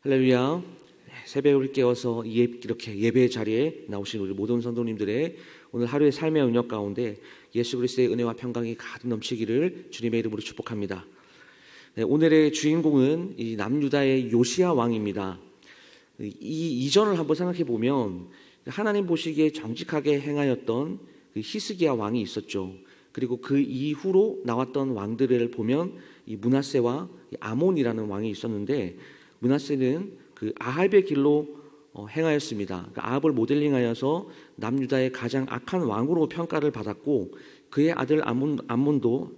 할렐루야. 새벽을 깨워서 이렇게 예배 자리에 나오신 우리 모든 성도님들의 오늘 하루의 삶의 은역 가운데 예수 그리스도의 은혜와 평강이 가득 넘치기를 주님의 이름으로 축복합니다. 오늘의 주인공은 이 남유다의 요시야 왕입니다. 이 이전을 한번 생각해 보면 하나님 보시기에 정직하게 행하였던 그 히스기야 왕이 있었죠. 그리고 그 이후로 나왔던 왕들을 보면 이 므낫세와 아몬이라는 왕이 있었는데, 므낫세는 그 아합의 길로 행하였습니다. 그 아합을 모델링하여서 남유다의 가장 악한 왕으로 평가를 받았고, 그의 아들 아몬도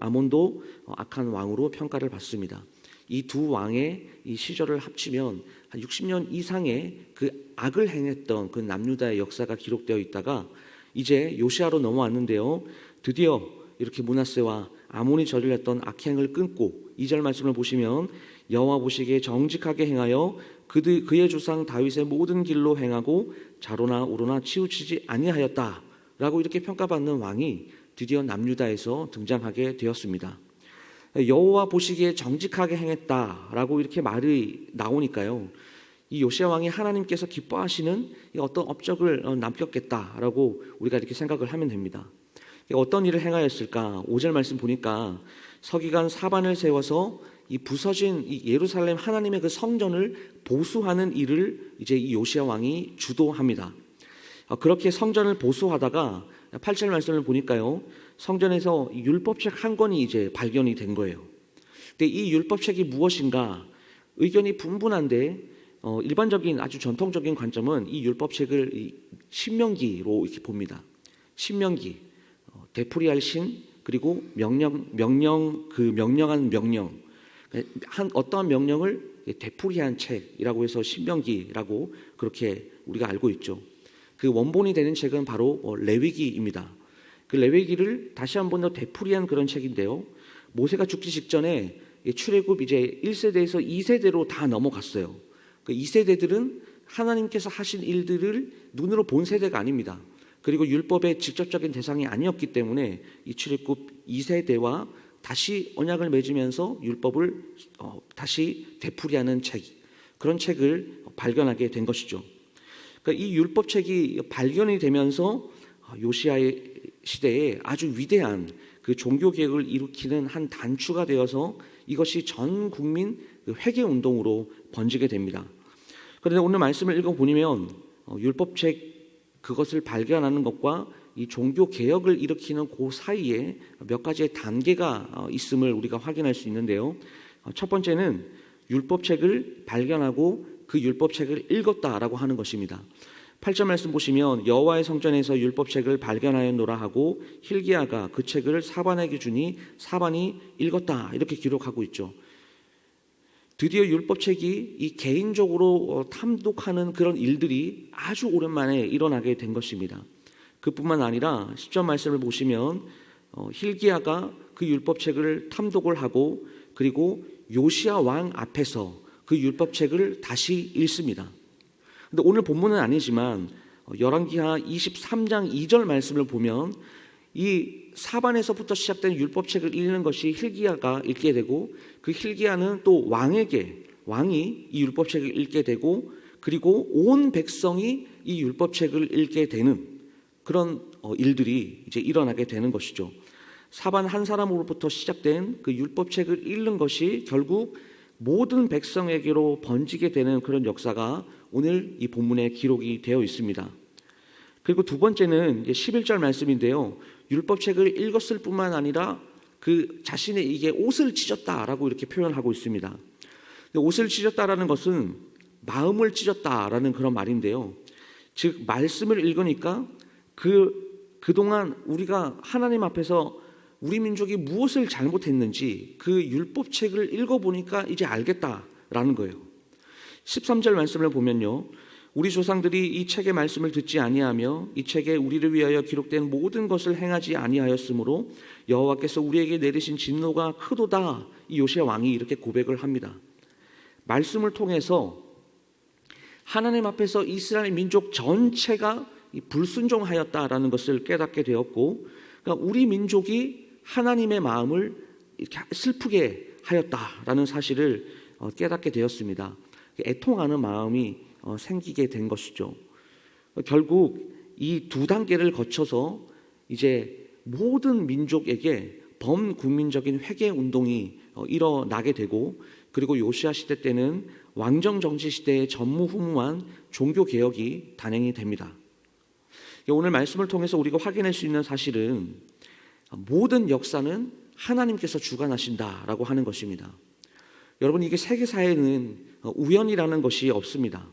악한 왕으로 평가를 받습니다. 이 두 왕의 이 시절을 합치면 한 60년 이상의 그 악을 행했던 그 남유다의 역사가 기록되어 있다가 이제 요시야로 넘어왔는데요, 드디어 이렇게 므낫세와 아몬이 저질렀던 악행을 끊고 2절 말씀을 보시면 여호와 보시기에 정직하게 행하여 그의 주상 다윗의 모든 길로 행하고 좌로나 우로나 치우치지 아니하였다라고 이렇게 평가받는 왕이 드디어 남유다에서 등장하게 되었습니다. 여호와 보시기에 정직하게 행했다라고 이렇게 말이 나오니까요, 이 요시야 왕이 하나님께서 기뻐하시는 어떤 업적을 남겼겠다라고 우리가 이렇게 생각을 하면 됩니다. 어떤 일을 행하였을까? 5절 말씀 보니까 서기관 사반을 세워서 이 부서진 이 예루살렘 하나님의 그 성전을 보수하는 일을 이제 이 요시야 왕이 주도합니다. 그렇게 성전을 보수하다가 8절 말씀을 보니까요, 성전에서 율법책 한 권이 이제 발견이 된 거예요. 근데 이 율법책이 무엇인가 의견이 분분한데, 일반적인 아주 전통적인 관점은 이 율법책을 신명기로 이렇게 봅니다. 신명기, 되풀이할 신, 그리고 명령한 명령, 어떠한 명령을 되풀이한 책이라고 해서 신명기라고 그렇게 우리가 알고 있죠. 그 원본이 되는 책은 바로 레위기입니다. 그 레위기를 다시 한 번 더 되풀이한 그런 책인데요, 모세가 죽기 직전에 출애굽 이제 1세대에서 2세대로 다 넘어갔어요. 그 2세대들은 하나님께서 하신 일들을 눈으로 본 세대가 아닙니다. 그리고 율법의 직접적인 대상이 아니었기 때문에 이 출애굽 2세대와 다시 언약을 맺으면서 율법을 다시 되풀이하는 책, 그런 책을 발견하게 된 것이죠. 그러니까 이 율법책이 발견이 되면서 요시야의 시대에 아주 위대한 그 종교 개혁을 일으키는 한 단추가 되어서 이것이 전 국민 회개 운동으로 번지게 됩니다. 그런데 오늘 말씀을 읽어보면 율법책 그것을 발견하는 것과 이 종교 개혁을 일으키는 그 사이에 몇 가지의 단계가 있음을 우리가 확인할 수 있는데요, 첫 번째는 율법책을 발견하고 그 율법책을 읽었다라고 하는 것입니다. 8절 말씀 보시면 여호와의 성전에서 율법책을 발견하였노라 하고 hil기야가 그 책을 사반에게 주니 사반이 읽었다, 이렇게 기록하고 있죠. 드디어 율법책이 이 개인적으로 탐독하는 그런 일들이 아주 오랜만에 일어나게 된 것입니다. 그뿐만 아니라 10절 말씀을 보시면 hil기야가 그 율법책을 탐독을 하고 그리고 요시야 왕 앞에서 그 율법책을 다시 읽습니다. 근데 오늘 본문은 아니지만 열왕기하 23장 2절 말씀을 보면 이 사반에서부터 시작된 율법책을 읽는 것이 hil기야가 읽게 되고, 그 hil기야는 또 왕이 이 율법책을 읽게 되고, 그리고 온 백성이 이 율법책을 읽게 되는 그런 일들이 이제 일어나게 되는 것이죠. 사반 한 사람으로부터 시작된 그 율법책을 읽는 것이 결국 모든 백성에게로 번지게 되는 그런 역사가 오늘 이 본문에 기록이 되어 있습니다. 그리고 두 번째는 11절 말씀인데요, 율법책을 읽었을 뿐만 아니라 그 자신의 이게 옷을 찢었다라고 이렇게 표현하고 있습니다. 옷을 찢었다라는 것은 마음을 찢었다라는 그런 말인데요, 즉 말씀을 읽으니까 그동안 우리가 하나님 앞에서 우리 민족이 무엇을 잘못했는지 그 율법책을 읽어보니까 이제 알겠다라는 거예요. 13절 말씀을 보면요, 우리 조상들이 이 책의 말씀을 듣지 아니하며 이 책에 우리를 위하여 기록된 모든 것을 행하지 아니하였으므로 여호와께서 우리에게 내리신 진노가 크도다, 이 요시야 왕이 이렇게 고백을 합니다. 말씀을 통해서 하나님 앞에서 이스라엘 민족 전체가 불순종하였다라는 것을 깨닫게 되었고, 그러니까 우리 민족이 하나님의 마음을 슬프게 하였다라는 사실을 깨닫게 되었습니다. 애통하는 마음이 생기게 된 것이죠. 결국 이 두 단계를 거쳐서 이제 모든 민족에게 범국민적인 회개 운동이 일어나게 되고, 그리고 요시야 시대 때는 왕정 정치 시대의 전무후무한 종교 개혁이 단행이 됩니다. 오늘 말씀을 통해서 우리가 확인할 수 있는 사실은 모든 역사는 하나님께서 주관하신다라고 하는 것입니다. 여러분, 이게 세계사에는 우연이라는 것이 없습니다.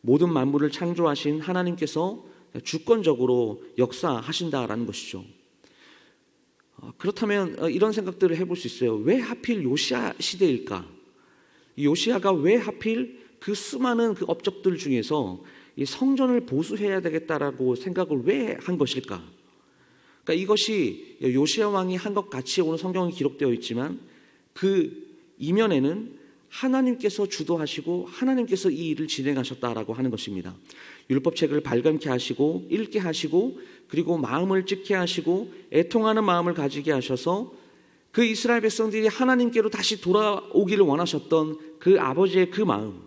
모든 만물을 창조하신 하나님께서 주권적으로 역사하신다라는 것이죠. 그렇다면 이런 생각들을 해볼 수 있어요. 왜 하필 요시야 시대일까? 요시야가 왜 하필 그 수많은 그 업적들 중에서 이 성전을 보수해야 되겠다라고 생각을 왜 한 것일까? 그러니까 이것이 요시야 왕이 한 것 같이 오늘 성경에 기록되어 있지만 그 이면에는 하나님께서 주도하시고 하나님께서 이 일을 진행하셨다라고 하는 것입니다. 율법책을 발견케 하시고 읽게 하시고, 그리고 마음을 찢게 하시고 애통하는 마음을 가지게 하셔서 그 이스라엘 백성들이 하나님께로 다시 돌아오기를 원하셨던 그 아버지의 그 마음,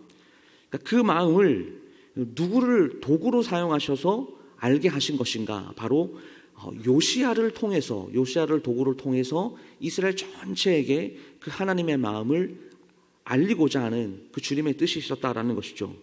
그러니까 그 마음을 누구를 도구로 사용하셔서 알게 하신 것인가? 바로 요시야를 통해서, 요시야를 도구를 통해서 이스라엘 전체에게 그 하나님의 마음을 알리고자 하는 그 주님의 뜻이 있었다라는 것이죠.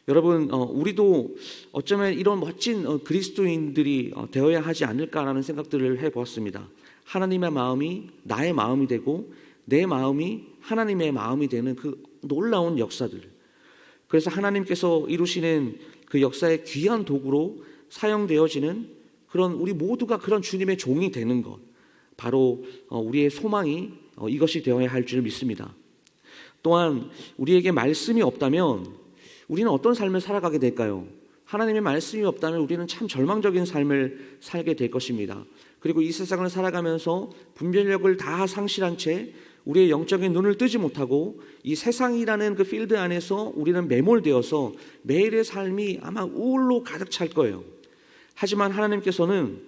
여러분, 우리도 어쩌면 이런 멋진 그리스도인들이 되어야 하지 않을까라는 생각들을 해보았습니다. 하나님의 마음이 나의 마음이 되고 내 마음이 하나님의 마음이 되는 그 놀라운 역사들, 그래서 하나님께서 이루시는 그 역사의 귀한 도구로 사용되어지는 그런 우리 모두가 그런 주님의 종이 되는 것, 바로 우리의 소망이 이것이 되어야 할 줄 믿습니다. 또한 우리에게 말씀이 없다면 우리는 어떤 삶을 살아가게 될까요? 하나님의 말씀이 없다면 우리는 참 절망적인 삶을 살게 될 것입니다. 그리고 이 세상을 살아가면서 분별력을 다 상실한 채 우리의 영적인 눈을 뜨지 못하고 이 세상이라는 그 필드 안에서 우리는 매몰되어서 매일의 삶이 아마 우울로 가득 찰 거예요. 하지만 하나님께서는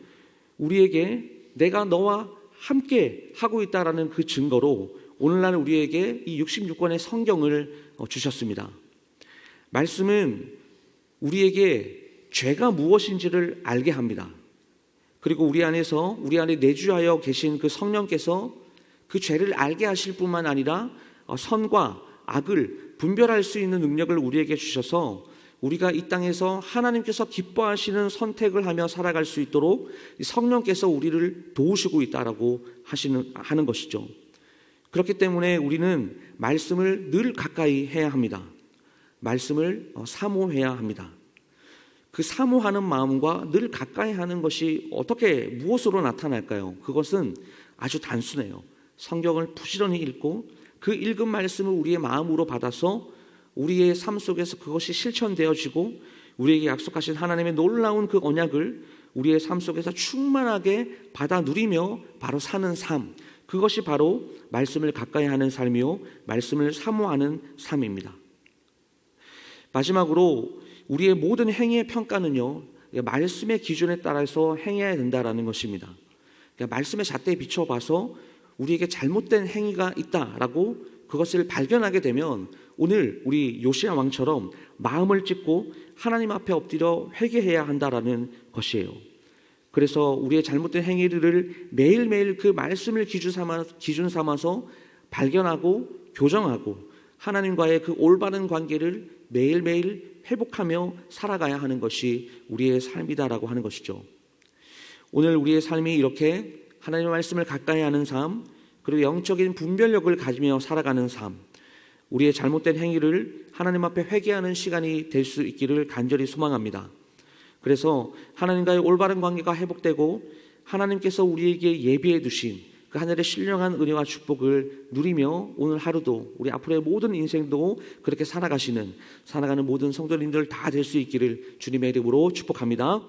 우리에게 내가 너와 함께 하고 있다라는 그 증거로 오늘날 우리에게 이 66권의 성경을 주셨습니다. 말씀은 우리에게 죄가 무엇인지를 알게 합니다. 그리고 우리 안에 내주하여 계신 그 성령께서 그 죄를 알게 하실 뿐만 아니라 선과 악을 분별할 수 있는 능력을 우리에게 주셔서 우리가 이 땅에서 하나님께서 기뻐하시는 선택을 하며 살아갈 수 있도록 성령께서 우리를 도우시고 있다라고 하는 것이죠. 그렇기 때문에 우리는 말씀을 늘 가까이 해야 합니다. 말씀을 사모해야 합니다. 그 사모하는 마음과 늘 가까이 하는 것이 무엇으로 나타날까요? 그것은 아주 단순해요. 성경을 부지런히 읽고 그 읽은 말씀을 우리의 마음으로 받아서 우리의 삶 속에서 그것이 실천되어지고 우리에게 약속하신 하나님의 놀라운 그 언약을 우리의 삶 속에서 충만하게 받아 누리며 바로 사는 삶, 그것이 바로 말씀을 가까이 하는 삶이요 말씀을 사모하는 삶입니다. 마지막으로 우리의 모든 행위의 평가는요 말씀의 기준에 따라서 행해야 된다라는 것입니다. 그러니까 말씀의 잣대에 비춰봐서 우리에게 잘못된 행위가 있다라고 그것을 발견하게 되면 오늘 우리 요시야 왕처럼 마음을 찢고 하나님 앞에 엎드려 회개해야 한다라는 것이에요. 그래서 우리의 잘못된 행위를 매일매일 그 말씀을 기준 삼아서 발견하고 교정하고 하나님과의 그 올바른 관계를 매일매일 회복하며 살아가야 하는 것이 우리의 삶이다라고 하는 것이죠. 오늘 우리의 삶이 이렇게 하나님의 말씀을 가까이 하는 삶, 그리고 영적인 분별력을 가지며 살아가는 삶, 우리의 잘못된 행위를 하나님 앞에 회개하는 시간이 될 수 있기를 간절히 소망합니다. 그래서 하나님과의 올바른 관계가 회복되고 하나님께서 우리에게 예비해 두신 그 하늘의 신령한 은혜와 축복을 누리며 오늘 하루도 우리 앞으로의 모든 인생도 그렇게 살아가는 모든 성도님들 다 될 수 있기를 주님의 이름으로 축복합니다.